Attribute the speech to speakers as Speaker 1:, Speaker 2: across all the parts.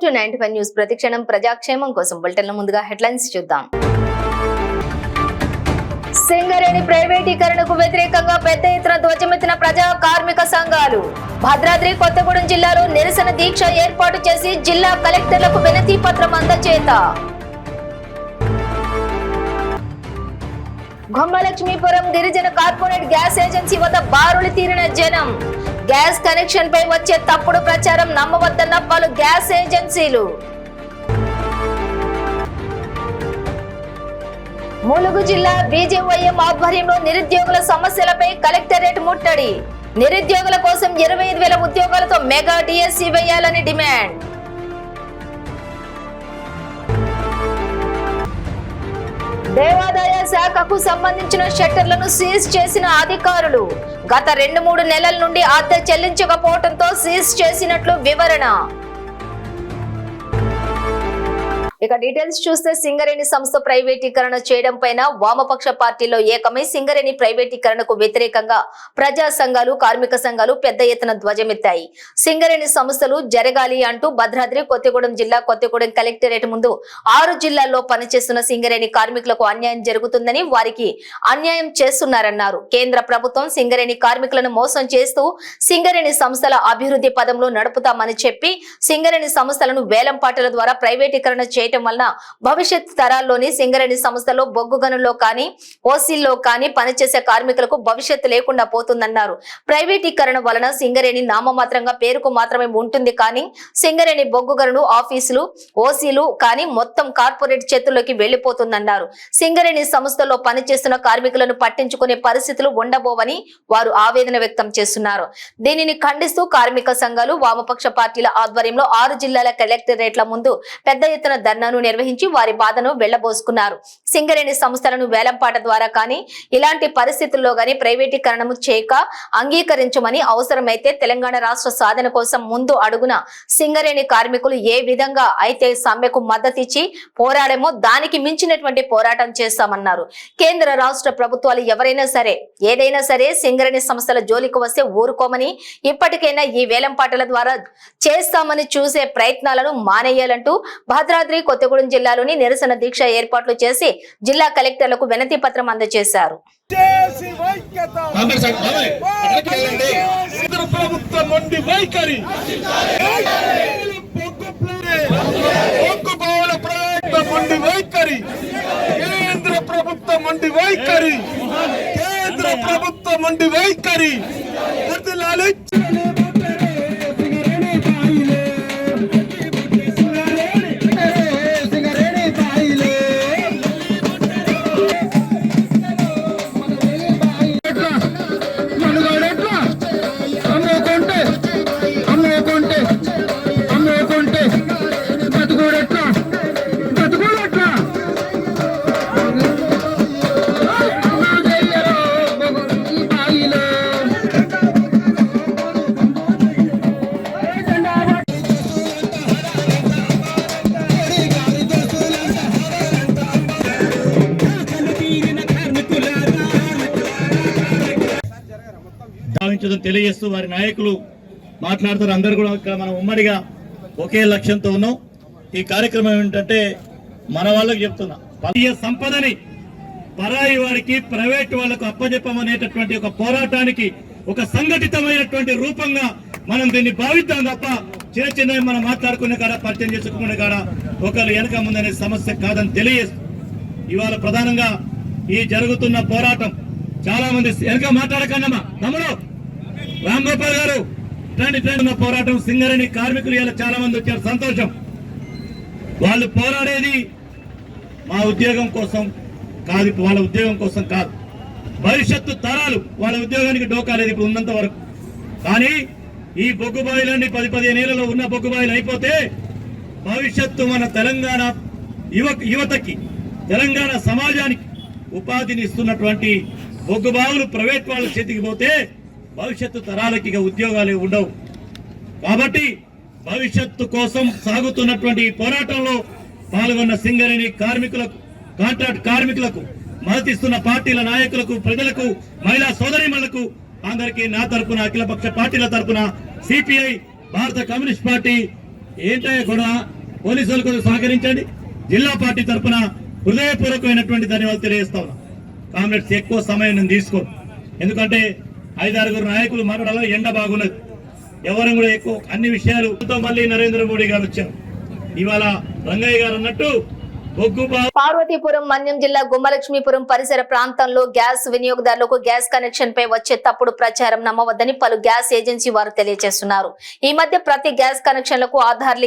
Speaker 1: To 95 news. ప్రతిక్షణం ప్రజాక్షేమం కోసం బులెటిన్ల ముందుగా హెడ్లైన్స్ చూద్దాం. సింగరేణి ప్రైవేటీకరణకు వ్యతిరేకంగా పెద్ద ఎత్తున ధ్వజమెత్తిన ప్రజా కార్మిక సంఘాలు. భద్రాద్రి కొత్తగూడెం జిల్లాలో నిరసన దీక్ష ఏర్పాటు చేసి జిల్లా కలెక్టర్లకు వినతి పత్రం అందజేత. గుమ్మలక్ష్మీపురం గిరిజన కార్పొరేట్ గ్యాస్ ఏజెన్సీ వద్ద బారులు తీరిన జనం. గ్యాస్ కనెక్షన్ పై వచ్చే తప్పుడు ప్రచారం నమ్మవద్దన్న పలు గ్యాస్ ఏజెన్సీలు. ములుగు జిల్లా బీజేవైఎం ఆధ్వర్యంలో నిరుద్యోగుల సమస్యలపై కలెక్టరేట్ ముట్టడి. నిరుద్యోగుల కోసం 25,000 ఉద్యోగాలతో మెగా డిఎస్సి వేయాలని డిమాండ్. దేవాదాయ శాఖకు సంబంధించిన షట్టర్లను సీజ్ చేసిన అధికారులు. గత 2-3 నెలల నుండి అద్దె చెల్లించకపోవడంతో సీజ్ చేసినట్లు వివరణ. ఇక డీటెయిల్స్ చూస్తే సింగరేణి సంస్థ ప్రైవేటీకరణ చేయడం పైన వామపక్ష పార్టీలో ఏకమై సింగరేణి ప్రైవేటీకరణకు వ్యతిరేకంగా ప్రజా సంఘాలు, కార్మిక సంఘాలు పెద్ద ఎత్తున ధ్వజమెత్తాయి. సింగరేణి సంస్థలు జరగాలి అంటూ భద్రాద్రి కొత్తగూడెం జిల్లా కొత్తగూడెం కలెక్టరేట్ ముందు 6 జిల్లాల్లో పనిచేస్తున్న సింగరేణి కార్మికులకు అన్యాయం జరుగుతుందని, వారికి అన్యాయం చేస్తున్నారన్నారు. కేంద్ర ప్రభుత్వం సింగరేణి కార్మికులను మోసం చేస్తూ సింగరేణి సంస్థల అభివృద్ధి పదంలో నడుపుతామని చెప్పి సింగరేణి సంస్థలను వేలంపాటల ద్వారా ప్రైవేటీకరణ చేయడం వలన భవిష్యత్ తరాల్లోని సింగరేణి సంస్థలో బొగ్గు గనుల్లో కానీ ఓసీల్లో కానీ పనిచేసే కార్మికులకు భవిష్యత్తు లేకుండా పోతుందన్నారు. ప్రైవేటీకరణ వలన సింగరేణి నామమాత్రంగా పేరుకు మాత్రమే ఉంటుంది కానీ సింగరేణి బొగ్గు గనులు, ఆఫీసులు, ఓసీలు కానీ మొత్తం కార్పొరేట్ చేతుల్లోకి వెళ్లిపోతుందన్నారు. సింగరేణి సంస్థలో పనిచేస్తున్న కార్మికులను పట్టించుకునే పరిస్థితులు ఉండబోవని వారు ఆవేదన వ్యక్తం చేస్తున్నారు. దీనిని ఖండిస్తూ కార్మిక సంఘాలు, వామపక్ష పార్టీల ఆధ్వర్యంలో 6 జిల్లాల కలెక్టరేట్ల ముందు పెద్ద ఎత్తున ధర్నాను నిర్వహించి వారి బాధను వెళ్లబోసుకున్నారు. సింగరేణి సంస్థలను వేలంపాట ద్వారా కానీ ఇలాంటి పరిస్థితుల్లో గానీ ప్రైవేటీకరణము చేయక అంగీకరించమని, అవసరమైతే తెలంగాణ రాష్ట్ర సాధన కోసం ముందు అడుగున సింగరేణి కార్మికులు ఏ విధంగా అయితే సమ్మెకు మద్దతిచ్చి పోరాడమో దానికి మించినటువంటి పోరాటం చేస్తామన్నారు. కేంద్ర రాష్ట్ర ప్రభుత్వాలు ఎవరైనా సరే ఏదైనా సరే సింగరేణి సంస్థల జోలికి వస్తే ఊరుకోమని, ఇప్పటికైనా ఈ వేలంపాటల ద్వారా చేస్తామని చూసే ప్రయత్నాలను మానేయాలంటూ భద్రాద్రి కొత్తగూడెం జిల్లాలోని నిరసన దీక్ష ఏర్పాట్లు చేసి జిల్లా కలెక్టర్లకు వినతి పత్రం అందజేశారు.
Speaker 2: తెలియజేస్తూ వారి నాయకులు మాట్లాడుతారు. అందరూ కూడా ఇక్కడ మనం ఉమ్మడిగా ఒకే లక్ష్యంతో ఉన్నాం. ఈ కార్యక్రమం ఏంటంటే మన వాళ్ళకి చెప్తున్నా, పదియ సంపదని పరాయి వారికి, ప్రైవేట్ వాళ్లకు అప్పజెప్పమనేటటువంటి ఒక పోరాటానికి ఒక సంఘటితమైనటువంటి రూపంగా మనం దీన్ని భావిద్దాం తప్ప చిన్న చిన్నవి మనం మాట్లాడుకునే కాడ, పరిచయం చేసుకునే కాడ ఒకరు వెనక ముందనే సమస్య కాదని తెలియజేస్తూ ఇవాళ ప్రధానంగా ఈ జరుగుతున్న పోరాటం చాలా మంది వెనక మాట్లాడకన్నమ్మా తమ్ముడు రామ్ గోపాల్ గారు ఉన్న పోరాటం సింగరేణి కార్మికులు ఇలా చాలా మంది వచ్చారు, సంతోషం. వాళ్ళు పోరాడేది మా ఉద్యోగం కోసం కాదు, వాళ్ళ ఉద్యోగం కోసం కాదు, భవిష్యత్తు తరాలు వాళ్ళ ఉద్యోగానికి డోకాలేదు ఇప్పుడు ఉన్నంత వరకు. కానీ ఈ బొగ్గు బాయిలన్నీ 10-15 ఏళ్లలో ఉన్న బొగ్గు బాయిలు అయిపోతే భవిష్యత్తు మన తెలంగాణ యువతకి, తెలంగాణ సమాజానికి ఉపాధిని ఇస్తున్నటువంటి బొగ్గు బావులు ప్రైవేట్ వాళ్ళ చేతికి పోతే భవిష్యత్తు తరాలకి ఉద్యోగాలు ఉండవు. కాబట్టి భవిష్యత్తు కోసం సాగుతున్నటువంటి పోరాటంలో పాల్గొన్న సింగరేణి కార్మికులకు, కాంట్రాక్ట్ కార్మికులకు, మద్దతిస్తున్న పార్టీల నాయకులకు, ప్రజలకు, మహిళా సోదరీమణులకు అందరికీ నా తరపున, అఖిలపక్ష పార్టీల తరపున, సిపిఐ, భారత కమ్యూనిస్ట్ పార్టీ ఏంటో కూడా పోలీసులకు సహకరించండి. జిల్లా పార్టీ తరఫున హృదయపూర్వకమైనటువంటి ధన్యవాదాలు తెలియజేస్తా ఉన్నాం. కామ్రేడ్స్ ఎక్కువ సమయం నేను తీసుకోను, ఎందుకంటే 5-6 నాయకులు మాట్లాడాలో ఎండ బాగున్నది. ఎవరు కూడా ఎక్కువ అన్ని విషయాలు మళ్ళీ నరేంద్ర మోడీ గారు వచ్చారు. ఇవాళ రంగయ్య గారు అన్నట్టు
Speaker 1: పార్వతీపురం మన్యం జిల్లా గుమ్మలక్ష్మీపురం పరిసర ప్రాంతంలో గ్యాస్ వినియోగదారులకు గ్యాస్ కనెక్షన్ పై వచ్చే తప్పుడు ప్రచారం నమ్మవద్దని పలు గ్యాస్ ఏజెన్సీ వారు తెలియజేస్తున్నారు. ఈ మధ్య ప్రతి గ్యాస్ కనెక్షన్లకు ఆధార్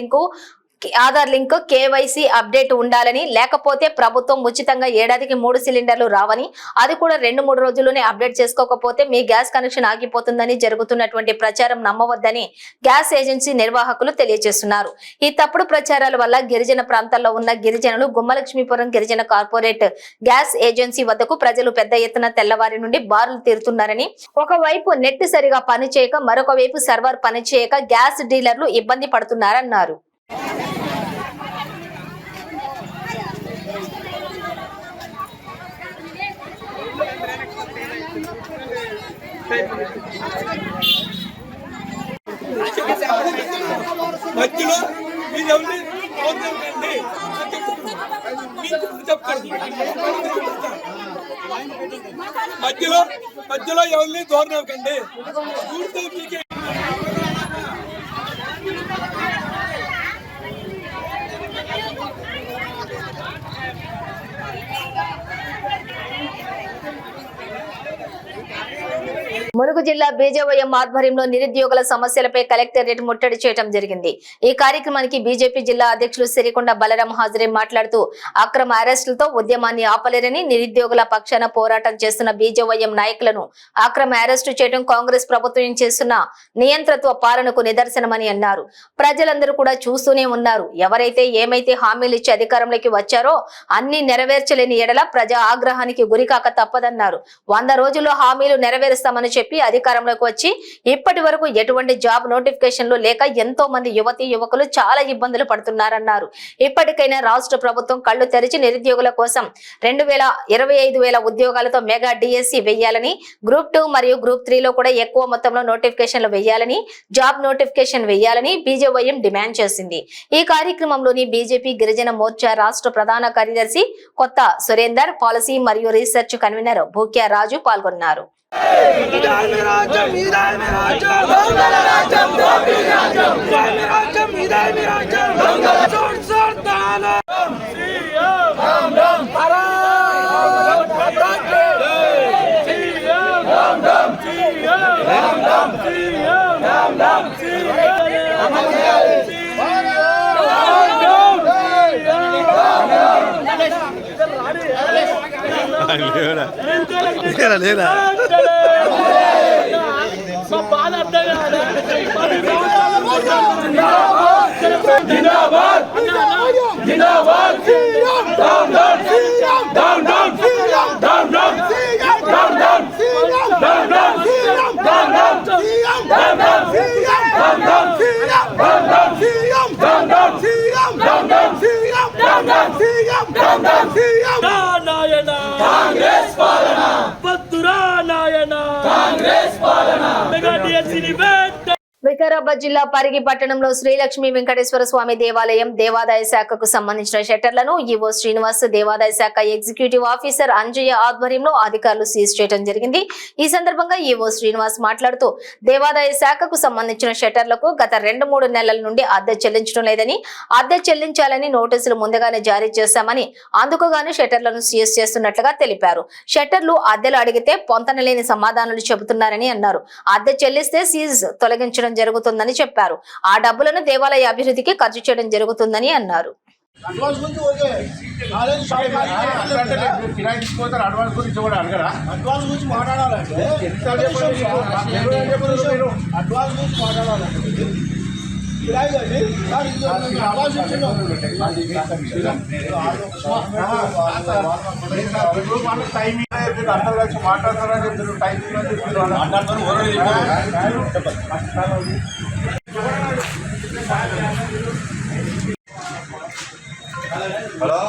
Speaker 1: లింక్ కేవైసీ అప్డేట్ ఉండాలని, లేకపోతే ప్రభుత్వం ఉచితంగా ఏడాదికి 3 సిలిండర్లు రావని, అది కూడా 2-3 రోజుల్లోనే అప్డేట్ చేసుకోకపోతే మీ గ్యాస్ కనెక్షన్ ఆగిపోతుందని జరుగుతున్నటువంటి ప్రచారం నమ్మవద్దని గ్యాస్ ఏజెన్సీ నిర్వాహకులు తెలియజేస్తున్నారు. ఈ తప్పుడు ప్రచారాల వల్ల గిరిజన ప్రాంతాల్లో ఉన్న గిరిజనులు గుమ్మలక్ష్మీపురం గిరిజన కార్పొరేట్ గ్యాస్ ఏజెన్సీ వద్దకు ప్రజలు పెద్ద ఎత్తున తెల్లవారి నుండి బారులు తీరుతున్నారని, ఒకవైపు నెట్ సరిగా పనిచేయక మరొక వైపు సర్వర్ పనిచేయక గ్యాస్ డీలర్లు ఇబ్బంది పడుతున్నారన్నారు.
Speaker 3: మధ్యలో మీరెవరిని అవుతుందండి చెప్పండి. మధ్యలో ఎవరిని దూరం అవ్వకండి. మీకే
Speaker 1: ములుగు జిల్లా బీజేవైఎం ఆధ్వర్యంలో నిరుద్యోగుల సమస్యలపై కలెక్టరేట్ ముట్టడి చేయడం జరిగింది. ఈ కార్యక్రమానికి బీజేపీ జిల్లా అధ్యక్షులు సిరికొండ బలరాం హాజరై మాట్లాడుతూ అక్రమ అరెస్టులతో ఉద్యమాన్ని ఆపలేరని, నిరుద్యోగుల పక్షాన పోరాటం చేస్తున్న బీజేవైఎం నాయకులను అక్రమ అరెస్టు చేయడం కాంగ్రెస్ ప్రభుత్వం చేస్తున్న నియంత్రత్వ పాలనకు నిదర్శనమని అన్నారు. ప్రజలందరూ కూడా చూస్తూనే ఉన్నారు. ఎవరైతే ఏమైతే హామీలు ఇచ్చి అధికారంలోకి వచ్చారో అన్ని నెరవేర్చలేని ఎడల ప్రజా ఆగ్రహానికి గురికాక తప్పదన్నారు. 100 రోజుల్లో హామీలు నెరవేరుస్తామని చెప్పి అధికారంలోకి వచ్చి ఇప్పటి వరకు ఎటువంటి జాబ్ నోటిఫికేషన్లు లేక ఎంతో మంది యువతీ యువకులు చాలా ఇబ్బందులు పడుతున్నారన్నారు. ఇప్పటికైనా రాష్ట్ర ప్రభుత్వం కళ్లు తెరిచి నిరుద్యోగుల కోసం 2,25,000 ఉద్యోగాలతో మెగా డిఎస్సి వేయాలని, గ్రూప్ 2 మరియు గ్రూప్ 3లో కూడా ఎక్కువ మొత్తంలో నోటిఫికేషన్లు వేయాలని, జాబ్ నోటిఫికేషన్ వేయాలని బీజేవైఎం డిమాండ్ చేసింది. ఈ కార్యక్రమంలోని బీజేపీ గిరిజన మోర్చా రాష్ట్ర ప్రధాన కార్యదర్శి కొత్త సురేందర్, పాలసీ మరియు రీసెర్చ్ కన్వీనర్ భూక్యా రాజు పాల్గొన్నారు.
Speaker 4: లేరా
Speaker 3: కాంగ్రెస్ పాలన పత్తురా నాయన కాంగ్రెస్ పాలన మెగా డిఎస్సి
Speaker 1: వికారాబాద్ జిల్లా పరిగి పట్టణంలో శ్రీలక్ష్మీ వెంకటేశ్వర స్వామి దేవాలయం దేవాదాయ శాఖకు సంబంధించిన షట్టర్లను ఈవో శ్రీనివాస్, దేవాదాయ శాఖ ఎగ్జిక్యూటివ్ ఆఫీసర్ అంజయ్య ఆధ్వర్యంలో అధికారులు సీజ్ చేయడం జరిగింది. ఈ సందర్భంగా ఈవో శ్రీనివాస్ మాట్లాడుతూ దేవాదాయ శాఖకు సంబంధించిన షట్టర్లకు గత 2-3 నెలల నుండి అద్దె చెల్లించడం లేదని, అద్దె చెల్లించాలని నోటీసులు ముందుగానే జారీ చేశామని, అందుకుగాను షట్టర్లను సీజ్ చేస్తున్నట్లుగా తెలిపారు. షట్టర్లు అద్దెలు అడిగితే పొంతనలేని సమాధానాలు చెబుతున్నారని అన్నారు. అద్దె చెల్లిస్తే సీజ్ తొలగించడం జరుగుతుందని చెప్పారు. ఆ డబ్బులను దేవాలయ అభివృద్ధికి ఖర్చు చేయడం జరుగుతుందని అన్నారు.
Speaker 5: హలో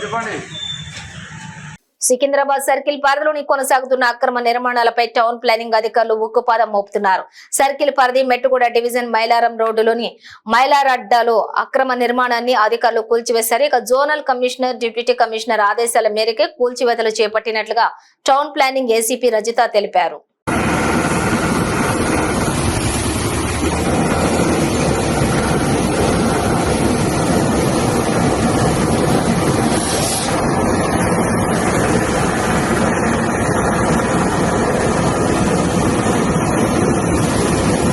Speaker 5: చెప్పండి.
Speaker 1: సికింద్రాబాద్ సర్కిల్ పరిధిలోని కొనసాగుతున్న అక్రమ నిర్మాణాలపై టౌన్ ప్లానింగ్ అధికారులు ఉక్కుపాదం మోపుతున్నారు. సర్కిల్ పరిధి మెట్టుగూడ డివిజన్ మైలారం రోడ్డులోని మైలారడ్డాలో అక్రమ నిర్మాణాన్ని అధికారులు కూల్చివేశారు. ఇక జోనల్ కమిషనర్, డిప్యూటీ కమిషనర్ ఆదేశాల మేరకే కూల్చివేతలు చేపట్టినట్లుగా టౌన్ ప్లానింగ్ ఏసీపీ రజిత తెలిపారు.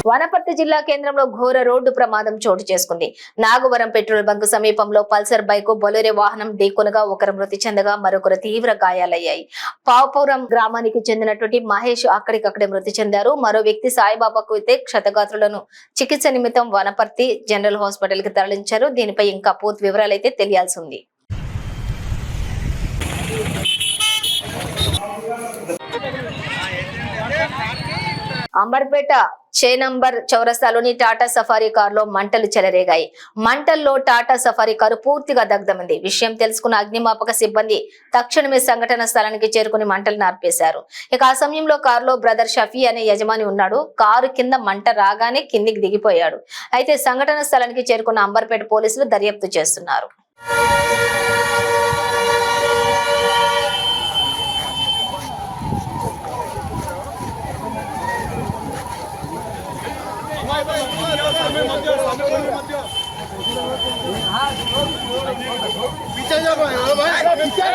Speaker 1: వనపర్తి జిల్లా కేంద్రంలో ఘోర రోడ్డు ప్రమాదం చోటు చేసుకుంది. నాగవరం పెట్రోల్ బంక్ సమీపంలో పల్సర్ బైక్ బొలెరో వాహనం ఢీకొనగా ఒకరు మృతి చెందగా మరొకరు తీవ్ర గాయాలయ్యాయి. పావుపురం గ్రామానికి చెందినటువంటి మహేష్ అక్కడికక్కడే మృతి చెందారు. మరో వ్యక్తి సాయిబాబాకు అయితే క్షతగాత్రులను చికిత్స నిమిత్తం వనపర్తి జనరల్ హాస్పిటల్ కి తరలించారు. దీనిపై ఇంకా పూర్తి వివరాలైతే తెలియాల్సి ఉంది. అంబర్పేట చేనంబర్ చౌరస్తాలోని టాటా సఫారీ కారులో మంటలు చెలరేగాయి. మంటల్లో టాటా సఫారీ కారు పూర్తిగా దగ్ధమైంది. విషయం తెలుసుకున్న అగ్నిమాపక సిబ్బంది తక్షణమే సంఘటన స్థలానికి చేరుకుని మంటలు నార్పేశారు. ఇక ఆ సమయంలో కారులో బ్రదర్ షఫీ అనే యజమాని ఉన్నాడు. కారు కింద మంట రాగానే కిందికి దిగిపోయాడు. అయితే సంఘటన స్థలానికి చేరుకున్న అంబర్పేట పోలీసులు దర్యాప్తు చేస్తున్నారు.
Speaker 4: पीछे जा भाई पीछे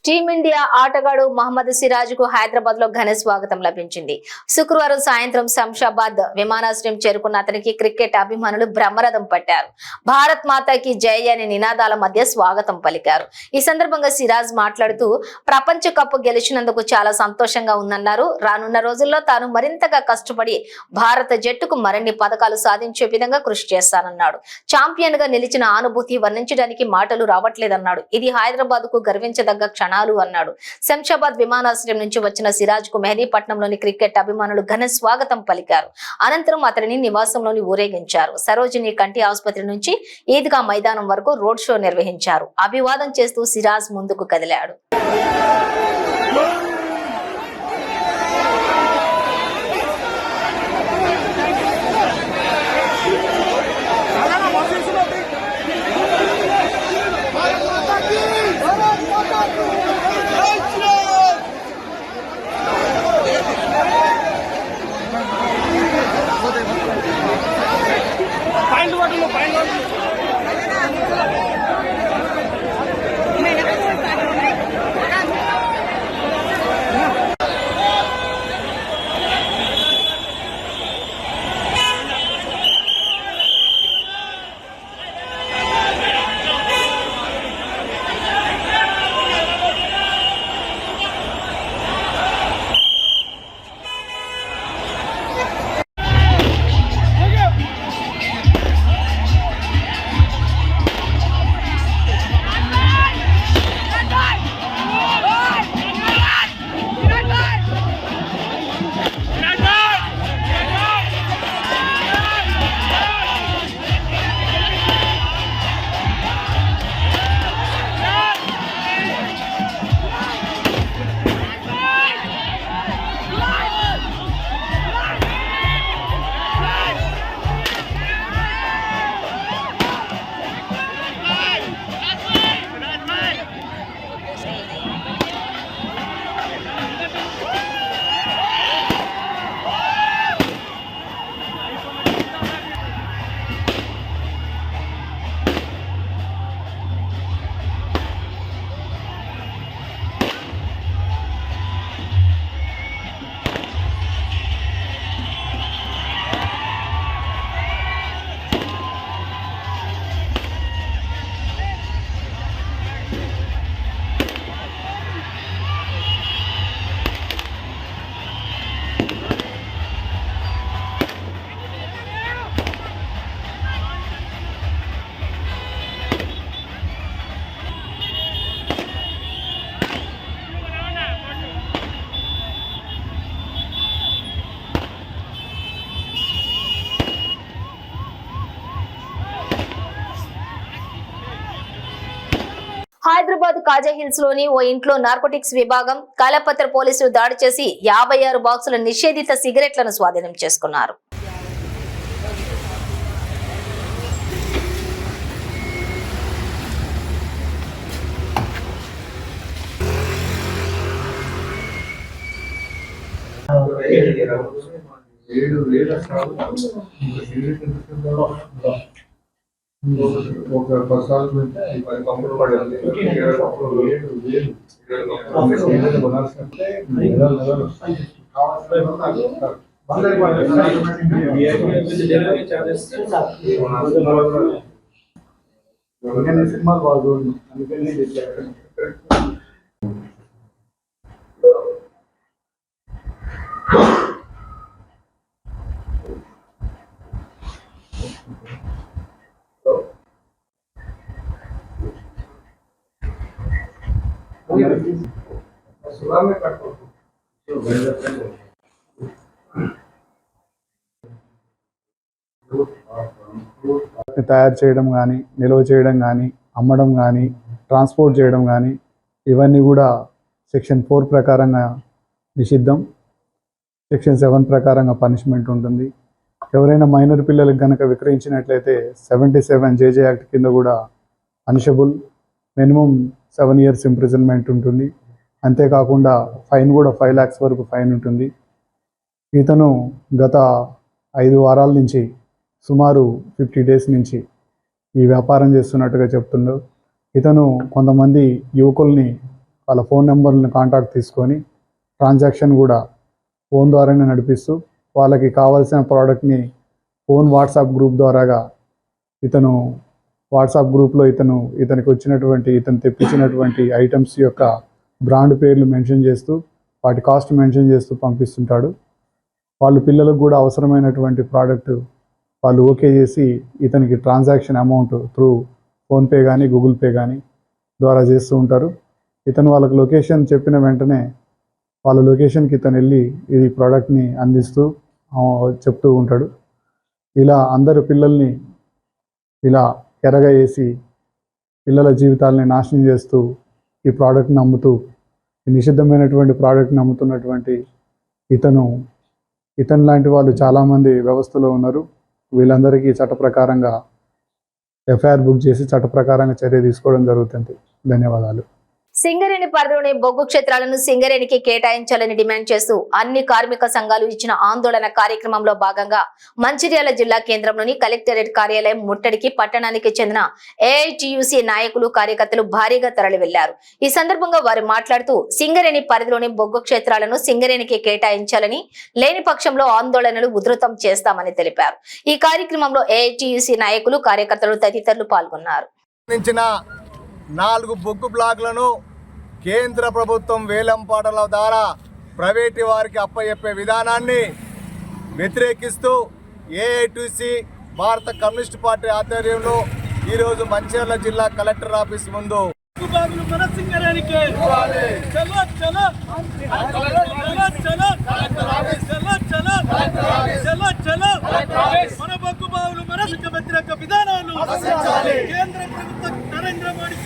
Speaker 1: టీమిండియా ఆటగాడు మహమ్మద్ సిరాజ్ కు హైదరాబాద్ లో ఘన స్వాగతం లభించింది. శుక్రవారం సాయంత్రం శంషాబాద్ విమానాశ్రయం చేరుకున్న అతనికి క్రికెట్ అభిమానులు బ్రహ్మరథం పట్టారు. భారత్ మాతాకి జై అనే నినాదాల మధ్య స్వాగతం పలికారు. ఈ సందర్భంగా సిరాజ్ మాట్లాడుతూ ప్రపంచ కప్ గెలిచినందుకు చాలా సంతోషంగా ఉందన్నారు. రానున్న రోజుల్లో తాను మరింతగా కష్టపడి భారత జట్టుకు మరిన్ని పథకాలు సాధించే విధంగా కృషి చేస్తానన్నాడు. ఛాంపియన్ గా నిలిచిన అనుభూతి వర్ణించడానికి మాటలు రావట్లేదన్నాడు. ఇది హైదరాబాద్ కు గర్వించదగ్గ క్షణాలు అన్నాడు. శంషాబాద్ విమానాశ్రయం నుంచి వచ్చిన సిరాజ్ కు మెహదీపట్నంలోని క్రికెట్ అభిమానులు ఘన స్వాగతం పలికారు. అనంతరం అతనిని నివాసంలోని ఊరేగించారు. సరోజిని కంటి ఆసుపత్రి నుంచి ఈద్గా మైదానం వరకు రోడ్ షో నిర్వహించారు. అభివాదం చేస్తూ సిరాజ్ ముందుకు కదిలాడు. హైదరాబాద్ కాజా హిల్స్ లోని ఓ ఇంట్లో నార్కోటిక్స్ విభాగం కాలపత్ర పోలీసులు దాడి చేసి 56 బాక్సుల నిషేధిత సిగరెట్లను స్వాధీనం చేసుకున్నారు.
Speaker 4: ఒక 10 సార్లు పెడితే 10 కప్పులు పడాలి. 20 కప్పులు 7 బనాల్సింటే నెలలు సినిమాలు బాగా అందుకని
Speaker 5: తయారు చేయడం కానీ, నిల్వ చేయడం కానీ, అమ్మడం కానీ, ట్రాన్స్పోర్ట్ చేయడం కానీ ఇవన్నీ కూడా సెక్షన్ 4 ప్రకారంగా నిషిద్ధం. సెక్షన్ 7 ప్రకారంగా పనిష్మెంట్ ఉంటుంది. ఎవరైనా మైనర్ పిల్లలకు కనుక విక్రయించినట్లయితే 77 జేజే యాక్ట్ కింద కూడా పనిషబుల్. మినిమం 7 years ఇంప్రిజన్మెంట్ ఉంటుంది. అంతేకాకుండా ఫైన్ కూడా 5 lakhs వరకు ఫైన్ ఉంటుంది. ఇతను గత 5 వారాల నుంచి సుమారు 50 days నుంచి ఈ వ్యాపారం చేస్తున్నట్టుగా చెప్తుండ్రు. ఇతను కొంతమంది యువకుల్ని వాళ్ళ ఫోన్ నెంబర్లను కాంటాక్ట్ తీసుకొని ట్రాన్సాక్షన్ కూడా ఫోన్ ద్వారానే నడిపిస్తూ వాళ్ళకి కావాల్సిన ప్రోడక్ట్ని ఫోన్ వాట్సాప్ గ్రూప్ ద్వారాగా ఇతను వాట్సాప్ గ్రూప్లో ఇతనికి వచ్చినటువంటి ఇతను తెప్పించినటువంటి ఐటమ్స్ యొక్క బ్రాండ్ పేర్లు మెన్షన్ చేస్తూ వాటి కాస్ట్ మెన్షన్ చేస్తూ పంపిస్తుంటాడు. వాళ్ళు పిల్లలకు కూడా అవసరమైనటువంటి ప్రోడక్ట్ వాళ్ళు ఓకే చేసి ఇతనికి ట్రాన్సాక్షన్ అమౌంట్ త్రూ ఫోన్పే కానీ గూగుల్ పే కానీ ద్వారా చేస్తూ ఉంటారు. ఇతను వాళ్ళకి లొకేషన్ చెప్పిన వెంటనే వాళ్ళ లొకేషన్కి ఇతను వెళ్ళి ఈ ప్రోడక్ట్ని అందిస్తూ చెప్తూ ఉంటాడు. ఇలా అందరు పిల్లల్ని ఇలా ఎరగా వేసి పిల్లల జీవితాలని నాశనం చేస్తూ ఈ ప్రోడక్ట్ని అమ్ముతూ ఈ నిషిద్ధమైనటువంటి ప్రోడక్ట్ని అమ్ముతున్నటువంటి ఇతను లాంటి వాళ్ళు చాలామంది వ్యవస్థలో ఉన్నారు. వీళ్ళందరికీ చట్ట ప్రకారంగా ఎఫ్ఐఆర్ బుక్ చేసి చట్ట ప్రకారంగా చర్య తీసుకోవడం జరుగుతుంది. ధన్యవాదాలు.
Speaker 1: సింగరేణి పరిధిలోని బొగ్గు క్షేత్రాలను సింగరేణికి కేటాయించాలని డిమాండ్ చేస్తూ అన్ని కార్మిక సంఘాలు ఇచ్చిన ఆందోళన కార్యక్రమంలో భాగంగా మంచిర్యాల జిల్లా కేంద్రంలోని కలెక్టరేట్ కార్యాలయం ముట్టడికి పట్టణానికి చెందిన ఏఐటియుసి నాయకులు కార్యకర్తలు భారీగా తరలి వెళ్లారు. ఈ సందర్భంగా వారు మాట్లాడుతూ సింగరేణి పరిధిలోని బొగ్గు క్షేత్రాలను సింగరేణికి కేటాయించాలని, లేని పక్షంలో ఆందోళనలు ఉధృతం చేస్తామని తెలిపారు. ఈ కార్యక్రమంలో ఏఐటియుసి నాయకులు కార్యకర్తలు తదితరులు పాల్గొన్నారు.
Speaker 6: 4 బొగ్గు బ్లాక్లను కేంద్ర ప్రభుత్వం వేలంపాటల ద్వారా ప్రైవేటు వారికి అప్పచెప్పే విధానాన్ని వ్యతిరేకిస్తూ ఏఐటిసి భారత కమ్యూనిస్ట్ పార్టీ ఆధ్వర్యంలో ఈరోజు మంచిర్యాల జిల్లా కలెక్టర్ ఆఫీస్ ముందు
Speaker 3: వ్యతిరేక విధానాలు కేంద్ర ప్రభుత్వం నరేంద్ర మోడీ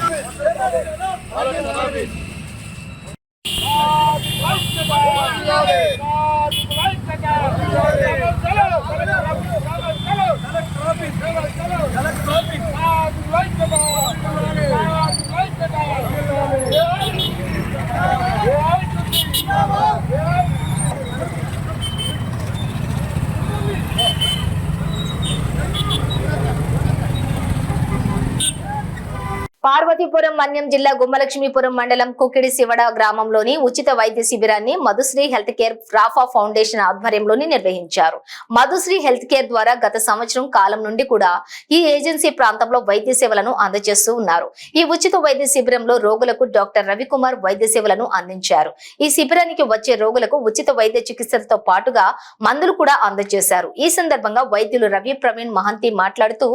Speaker 1: పార్వతీపురం మన్యం జిల్లా గుమ్మలక్ష్మీపురం మండలం కుకిడి శివడ గ్రామంలోని ఉచిత వైద్య శిబిరాన్ని Madhushree health care Rapha foundation ఆధ్వర్యంలోని నిర్వహించారు. మధుశ్రీ హెల్త్ కేర్ ద్వారా గత సంవత్సరం కాలం నుండి కూడా ఈ ఏజెన్సీ ప్రాంతంలో వైద్య సేవలను అందజేస్తూ ఉన్నారు. ఈ ఉచిత వైద్య శిబిరంలో రోగులకు డాక్టర్ రవికుమార్ వైద్య సేవలను అందించారు. ఈ శిబిరానికి వచ్చే రోగులకు ఉచిత వైద్య చికిత్సలతో పాటుగా మందులు కూడా అందజేశారు. ఈ సందర్భంగా వైద్యులు రవి ప్రవీణ్ మహంతి మాట్లాడుతూ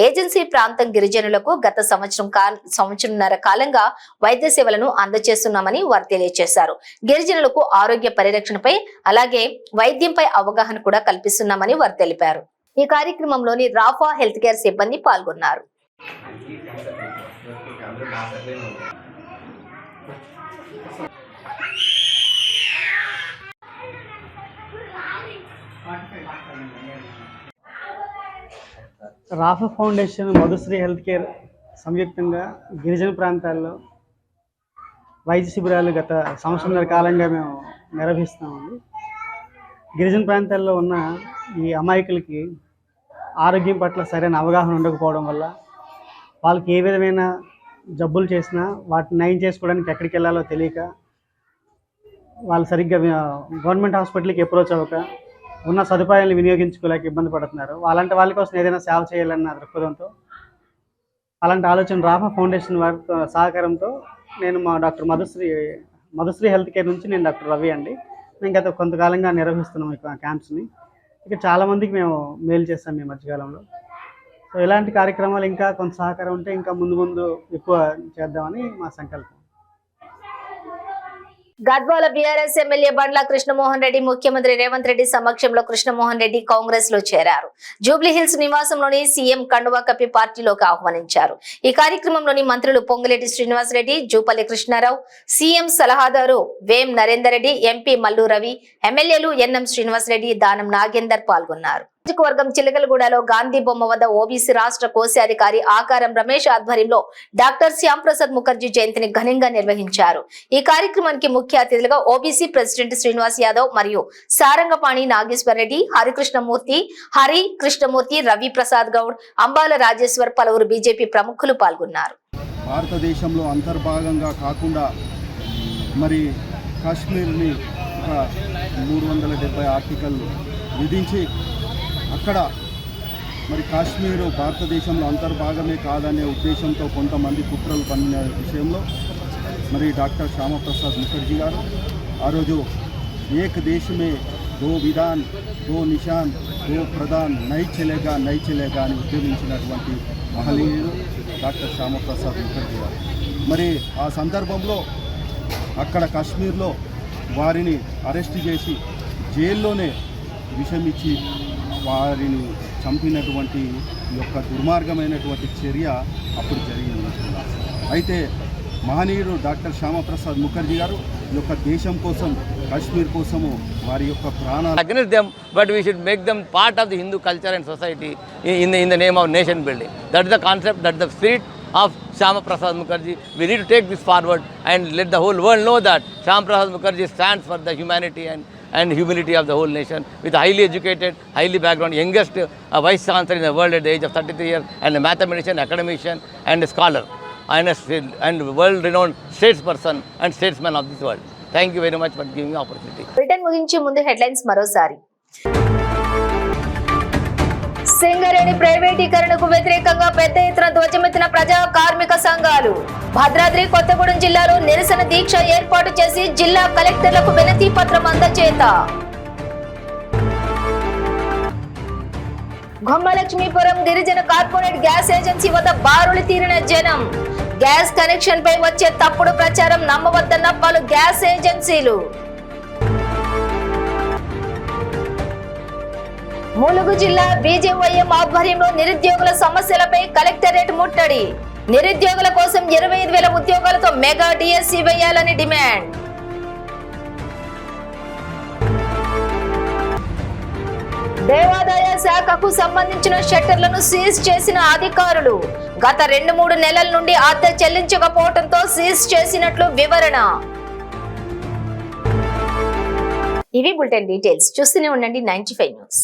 Speaker 1: ఏజెన్సీ ప్రాంతం గిరిజనులకు గత సంవత్సరంన్నర కాలంగా వైద్య సేవలను అందజేస్తున్నామని వారు తెలియజేశారు. గిరిజనులకు ఆరోగ్య పరిరక్షణపై అలాగే వైద్యంపై అవగాహన కూడా కల్పిస్తున్నామని వారు తెలిపారు. ఈ కార్యక్రమంలోని రాఫా హెల్త్ కేర్ సిబ్బంది పాల్గొన్నారు.
Speaker 7: Rapha foundation Madhushree health care సంయుక్తంగా గిరిజన ప్రాంతాల్లో వైద్య శిబిరాలు గత సంవత్సరంన్నర కాలంగా మేము నిర్వహిస్తున్నామండి. గిరిజన ప్రాంతాల్లో ఉన్న ఈ అమాయకులకి ఆరోగ్యం పట్ల సరైన అవగాహన ఉండకపోవడం వల్ల వాళ్ళకి ఏ విధమైన జబ్బులు చేసినా వాటిని నయం చేసుకోవడానికి ఎక్కడికి వెళ్ళాలో తెలియక వాళ్ళు సరిగ్గా గవర్నమెంట్ హాస్పిటల్కి అప్రోచ్ అవ్వక ఉన్న సదుపాయాలను వినియోగించుకోలేక ఇబ్బంది పడుతున్నారు. అలాంటి వాళ్ళ కోసం ఏదైనా సేవ చేయాలన్న దృక్పథంతో అలాంటి ఆలోచన రాఫా ఫౌండేషన్ వారి సహకారంతో నేను మా డాక్టర్ మధుశ్రీ హెల్త్ కేర్ నుంచి నేను డాక్టర్ రవి అండి. మేము గత కొంతకాలంగా నిర్వహిస్తున్నాం ఈ క్యాంప్స్ని. ఇక చాలామందికి మేము మేలు చేస్తాం ఈ మధ్యకాలంలో. సో ఇలాంటి కార్యక్రమాలు ఇంకా కొంత సహకారం ఉంటే ఇంకా ముందు ఎక్కువ చేద్దామని మా సంకల్పం.
Speaker 1: గద్వాల బీఆర్ఎస్ ఎమ్మెల్యే బండ్ల కృష్ణమోహన్ రెడ్డి ముఖ్యమంత్రి రేవంత్ రెడ్డి సమక్షంలో కృష్ణమోహన్ రెడ్డి కాంగ్రెస్ లో చేరారు. జూబ్లీ హిల్స్ నివాసంలోని సీఎం కండువా కప్పి పార్టీలోకి ఆహ్వానించారు. ఈ కార్యక్రమంలోని మంత్రులు పొంగులేటి శ్రీనివాసరెడ్డి, జూపల్లి కృష్ణారావు, సీఎం సలహాదారు వేం నరేందర్ రెడ్డి, ఎంపీ మల్లు రవి, ఎమ్మెల్యేలు ఎన్ఎం శ్రీనివాసరెడ్డి, దానం నాగేందర్ పాల్గొన్నారు. నియోజకవర్గం చిలకలగూడలో గాంధీ బొమ్మ వద్ద ఓబీసీ రాష్ట్ర కోశాధికారి ఆకారం రమేష్ ఆధ్వర్యంలో డాక్టర్ శ్యామ్ ప్రసాద్ ముఖర్జీ జయంతిని ఘనంగా నిర్వహించారు. ఈ కార్యక్రమానికి ముఖ్య అతిథులుగా ఓబీసీ ప్రెసిడెంట్ శ్రీనివాస్ యాదవ్ మరియు సారంగపాణి నాగేశ్వర్ రెడ్డి, హరి కృష్ణమూర్తి, రవి ప్రసాద్ గౌడ్, అంబాల రాజేశ్వర్, పలువురు బీజేపీ ప్రముఖులు పాల్గొన్నారు.
Speaker 8: భారతదేశంలో అంతర్భాగంగా కాకుండా మరి కాశ్మీర్ని ఒక 370 ఆర్టికల్ విధించి అక్కడ మరి కాశ్మీరు భారతదేశంలో అంతర్భాగమే కాదనే ఉద్దేశంతో కొంతమంది కుట్రలు పన్నిన విషయంలో మరి డాక్టర్ శ్యామప్రసాద్ ముఖర్జీ గారు ఆ రోజు ఏక్ దేశమే దో విధాన్ దో నిషాన్ దో ప్రధాన్ నై చలేగా అని ఉద్యమించినటువంటి మహనీయుడు డాక్టర్ శ్యామప్రసాద్ ముఖర్జీ గారు. మరి ఆ సందర్భంలో అక్కడ కాశ్మీర్లో వారిని అరెస్ట్ చేసి జైల్లోనే విషమిచ్చి వారిని చంపినటువంటి యొక్క దుర్మార్గమైనటువంటి చర్య అప్పుడు జరిగింది. అయితే మహనీయుడు డాక్టర్ శ్యామప్రసాద్ ముఖర్జీ గారు ఈ యొక్క దేశం కోసం, కాశ్మీర్ కోసము వారి యొక్క ప్రాణాలు
Speaker 9: against them, but we should make them part of the Hindu culture and society in the name of nation building. That is the concept, that is the spirit of Shyama Prasad Mukherjee. We need to take this forward and let the whole world know that Shyama Prasad Mukherjee stands for the humanity and humility of the whole nation, with a highly educated, highly background, youngest vice chancellor in the world at the age of 33 years, and a mathematician, academician and a scholar, and world-renowned statesperson and statesman of this world. Thank you very much for giving me opportunity.
Speaker 1: Britain ముగించే ముందు headlines మరోసారి. సింగరేణి ప్రైవేటీకరణకు వ్యతిరేకంగా పెద్ద ఎత్తున ధ్వజమెత్తిన ప్రజా కార్మిక సంఘాలు. భద్రాద్రి కొత్తగూడెం జిల్లాలో నిరసన దీక్ష ఏర్పాటు చేసి జిల్లా కలెక్టర్లకు వినతి పత్రం అందజేత. గొమ్మలక్ష్మీపురం గిరిజన కార్పొరేట్ గ్యాస్ ఏజెన్సీ వద్ద బారులు తీరిన జనం. గ్యాస్ కనెక్షన్ పై వచ్చే తప్పుడు ప్రచారం నమ్మవద్దన్న పలు గ్యాస్ ఏజెన్సీలు. ములుగు జిల్లా బీజేవైఎం ఆధ్వర్యంలో నిరుద్యోగుల సమస్యలపై కలెక్టరేట్ ముట్టడి. నిరుద్యోగుల కోసం 25,000 ఉద్యోగాలతో మెగా డిఎస్సి వేయాలని డిమాండ్. దేవాదాయ శాఖకు సంబంధించిన షట్టర్లను సీజ్ చేసిన అధికారులు. గత 2-3 నెలల నుండి అద్దె చెల్లించకపోవడంతో సీజ్ చేసినట్లు వివరణ. ఇవి బులెటిన్ డీటెయిల్స్. చూస్తూనే ఉండండి 95 న్యూస్.